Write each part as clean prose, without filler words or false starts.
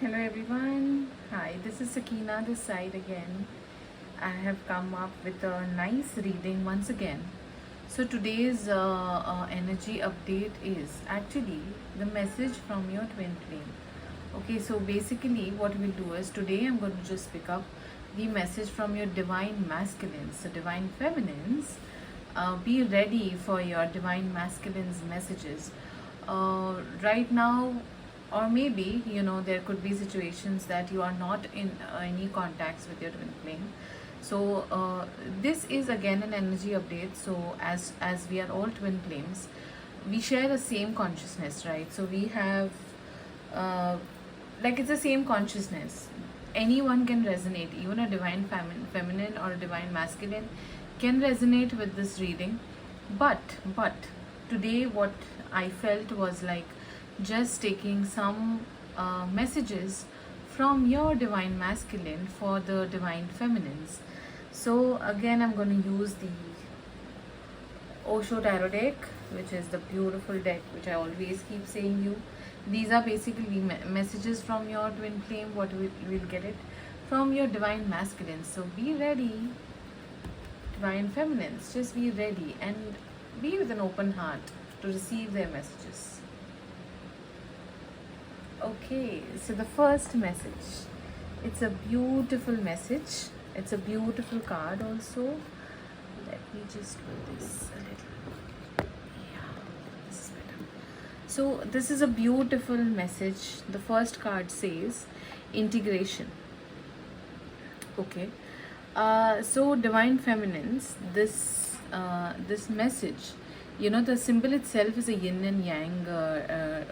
Hello everyone. Hi, this is Sakina this side again. I have come up with a nice reading once again. So today's energy update is actually the message from your twin flame. Okay, so basically what we'll do is today I'm going to just pick up the message from your divine masculines. So divine feminines, be ready for your divine masculines messages. Right now, or maybe there could be situations that you are not in any contacts with your twin flame. So this is again an energy update. So as we are all twin flames, we share the same consciousness, right? So we have uh, like it's the same consciousness. Anyone can resonate, even a divine feminine or a divine masculine can resonate with this reading. But today what I felt was like just taking some messages from your divine masculine for the divine feminines. So again I'm going to use the Osho Tarot deck, which is the beautiful deck which I always keep saying you. These are basically messages from your twin flame. What we'll get it from your divine masculine. So be ready, divine feminines. Just be ready and be with an open heart to receive their messages. Okay, so the first message. It's a beautiful message. It's a beautiful card also. Let me just do this a little. Yeah, this is better. So this is a beautiful message. The first card says integration. Okay. So divine feminines, this message, the symbol itself is a yin and yang.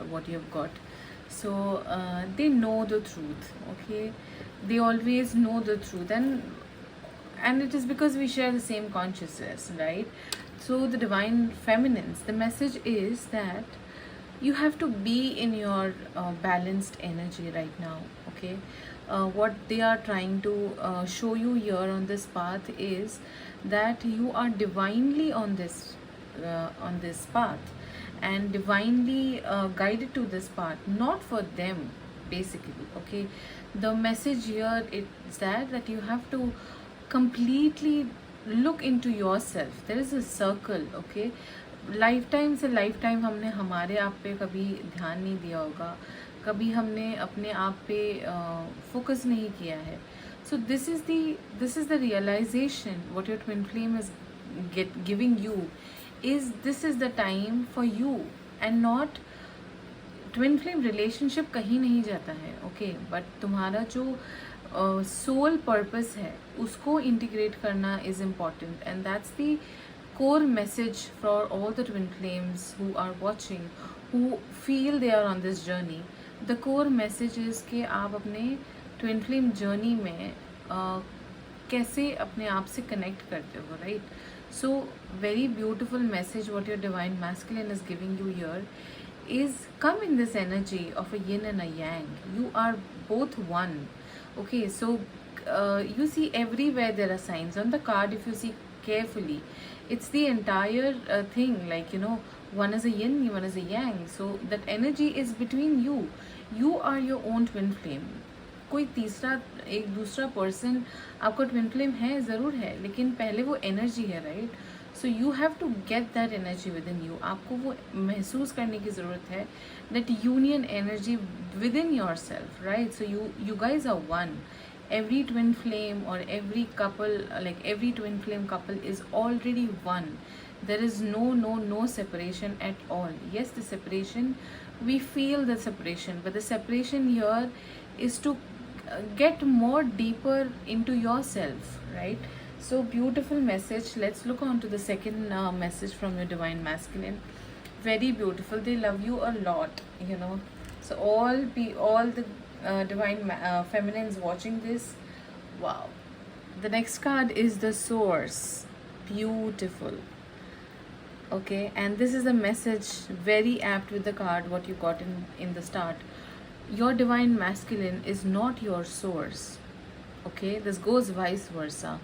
What you have got. So they know the truth. Okay, they always know the truth, and it is because we share the same consciousness, right? So the divine feminines, the message is that you have to be in your balanced energy right now. Okay, what they are trying to show you here on this path is that you are divinely on this path and divinely guided to this path, not for them basically. Okay, the message here is that you have to completely look into yourself. There is a circle. Okay, life time से life time हमने हमारे आप पे कभी ध्यान नहीं दिया होगा, कभी हमने अपने आप पे फोकस नहीं किया है. So this is the realization what your twin flame is giving you is this is the time for you and not twin flame relationship कहीं नहीं जाता है. ओके, बट तुम्हारा जो सोल पर्पस है उसको इंटीग्रेट करना is important and that's the core message for all the twin flames who are watching, who feel they are on this journey. The core message is कि आप अपने twin flame journey में कैसे अपने आप से connect करते हो, right? So very beautiful message what your divine masculine is giving you here is come in this energy of a yin and a yang. You are both one. Okay, so you see everywhere there are signs on the card. If you see carefully, it's the entire thing, like one is a yin, one is a yang. So that energy is between you. You are your own twin flame. कोई तीसरा एक दूसरा person आपका twin flame है, ज़रूर है, लेकिन पहले वो एनर्जी है, right? So you have to get that energy within you. आपको वो महसूस करने की ज़रूरत है, that union energy within yourself, right? So you guys are one. Every twin flame or every couple, like every twin flame couple is already one. There is no separation at all. Yes, the separation, we feel the separation, but the separation here is to get more deeper into yourself, right? So beautiful message. Let's look on to the second message from your divine masculine. Very beautiful. They love you a lot, so all the divine feminines watching this, wow. The next card is the source. Beautiful. Okay, and this is a message very apt with the card what you got in the start. Your divine masculine is not your source. Okay, this goes vice versa.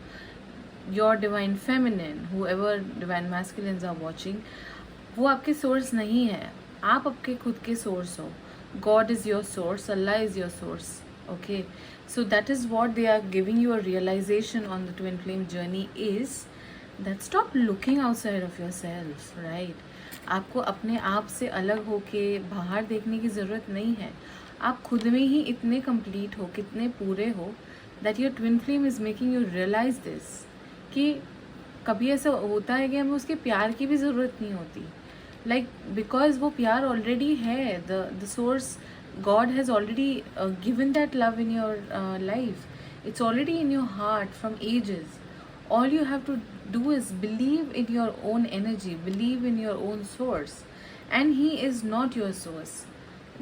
Your divine feminine, whoever divine masculines are watching, वो आपके source नहीं है, आप आपके खुद के source हो. God is your source, Allah is your source. Okay, so that is what they are giving you a realization on the twin flame journey is that stop looking outside of yourself, right? आपको अपने आप से अलग होके बाहर देखने की ज़रूरत नहीं है. आप खुद में ही इतने कंप्लीट हो, कितने पूरे हो, that your twin flame is making you realize this कि कभी ऐसा होता है कि हमें उसके प्यार की भी ज़रूरत नहीं होती. लाइक बिकॉज वो प्यार ऑलरेडी है. The source God has already given that love in your life. It's already in your heart from ages. All you have to do is believe in your own energy, believe in your own source. And He is not your source.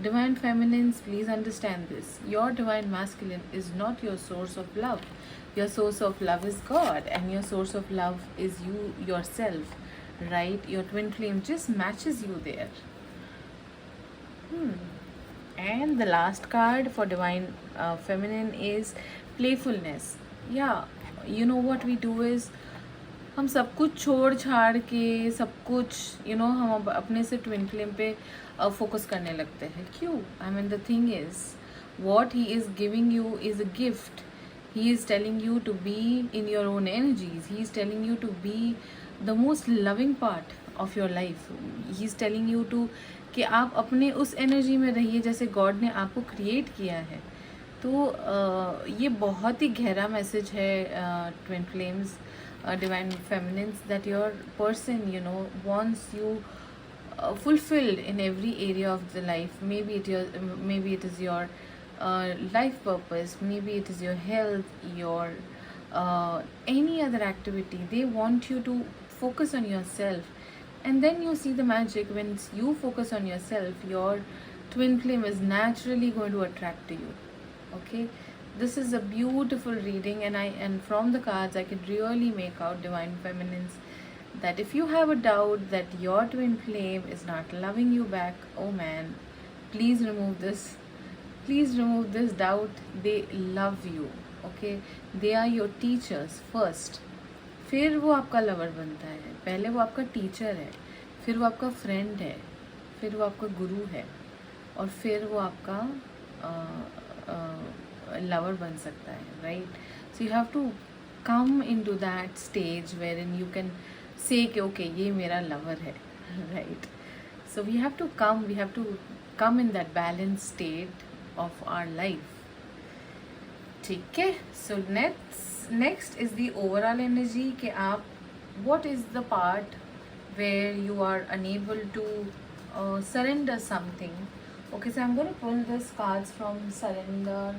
Divine feminines, please understand this. Your divine masculine is not your source of love. Your source of love is God, and your source of love is you yourself, right? Your twin flame just matches you there. And the last card for divine feminine is playfulness. Yeah, you know what we do is हम सब कुछ छोड़ छाड़ के सब कुछ हम अपने से ट्विन फ्लेम पे फोकस करने लगते हैं. क्यों? I mean the thing is what he is giving you is a gift. He is telling you to be in your own energies. He is telling you to be the most loving part of your life. He is telling you to कि आप अपने उस energy में रहिए जैसे God ने आपको create किया है. तो ये बहुत ही गहरा मैसेज है twin flames, divine feminines, that your person wants you fulfilled in every area of the life. Maybe it is your life purpose, maybe it is your health, your any other activity. They want you to focus on yourself, and then you see the magic. When you focus on yourself, your twin flame is naturally going to attract to you. Okay, this is a beautiful reading, and from the cards I could really make out, divine feminines, that if you have a doubt that your twin flame is not loving you back, oh man, please remove this doubt. They love you. Okay, they are your teachers first. फिर वो आपका lover बनता है. पहले वो आपका teacher है, फिर वो आपका फ्रेंड है, फिर वो आपका गुरु है, और फिर वो आपका लवर बन सकता है, right? So you have to come in to that stage where in you can say कि ओके ये मेरा लवर है, right? So we have to come in that balance state of our life. ठीक है. So next is the overall energy कि आप what is the part where you are unable to surrender something. Okay, so I'm going to pull these cards from surrender,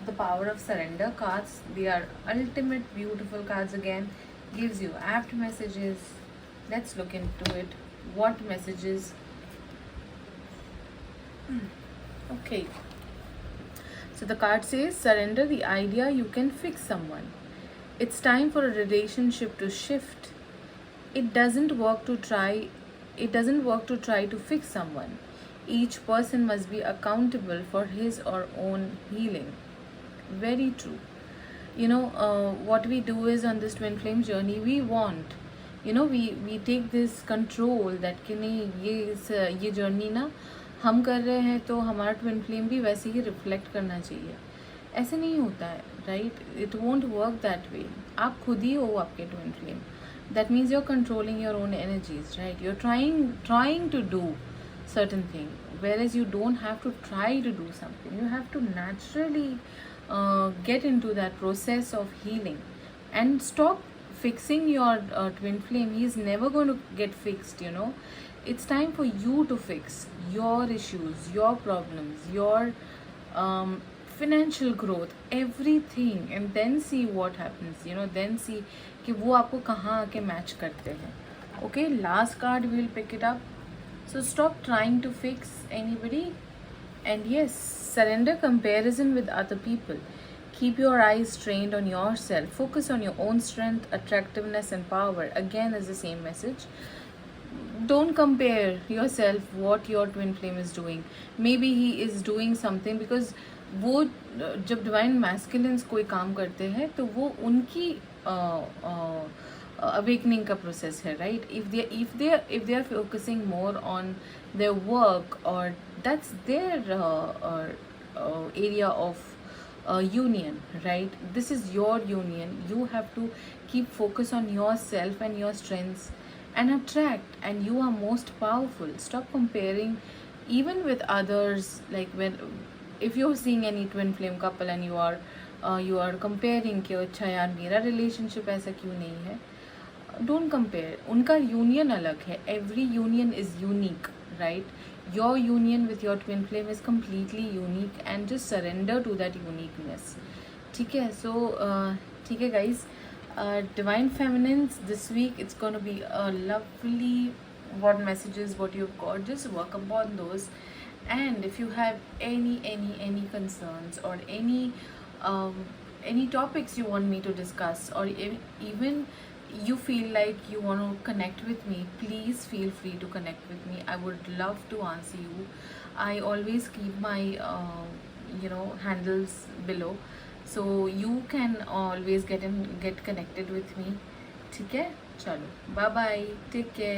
the power of surrender cards. They are ultimate beautiful cards. Again, gives you apt messages. Let's look into it. What messages? Okay, so the card says surrender the idea you can fix someone. It's time for a relationship to shift. It doesn't work to try to fix someone. Each person must be accountable for his or own healing. Very true. What we do is on this twin flame journey, we want, we take this control that कि नहीं ये journey ना हम कर रहे हैं तो हमारा twin flame भी वैसे ही reflect करना चाहिए. ऐसे नहीं होता है, right? It won't work that way. आप खुद ही हो आपके twin flame. That means you are controlling your own energies, right? You are trying to do certain thing, whereas you don't have to try to do something. You have to naturally get into that process of healing and stop fixing your twin flame. He is never going to get fixed. It's time for you to fix your issues, your problems, your financial growth, everything, and then see what happens. Then see कि वो आपको कहाँ आके match करते हैं. Okay, last card we will pick it up. So stop trying to fix anybody, and yes, surrender comparison with other people. Keep your eyes trained on yourself. Focus on your own strength, attractiveness, and power. Again, is the same message. Don't compare yourself what your twin flame is doing. Maybe he is doing something because वो जब divine masculines कोई काम करते हैं तो वो उनकी awakening का प्रोसेस है, right? if they are focusing more on their work or that's their area of union, right? This is your union. You have to keep focus on yourself and your strengths and attract, and you are most powerful. Stop comparing even with others. Like when, if you're seeing any twin flame couple and you are comparing कि अच्छा यार मेरा relationship ऐसा क्यों नहीं है, don't compare. उनका union अलग है. Every union is unique, right? Your union with your twin flame is completely unique, and just surrender to that uniqueness. ठीक है? So ठीक है guys, divine feminines, this week it's gonna be a lovely, what messages what you've got, just work upon those. And if you have any concerns or any topics you want me to discuss, or even you feel like you want to connect with me, please feel free to connect with me. I would love to answer you. I always keep my handles below, so you can always get connected with me. ठीक है? चलो, bye bye, take care.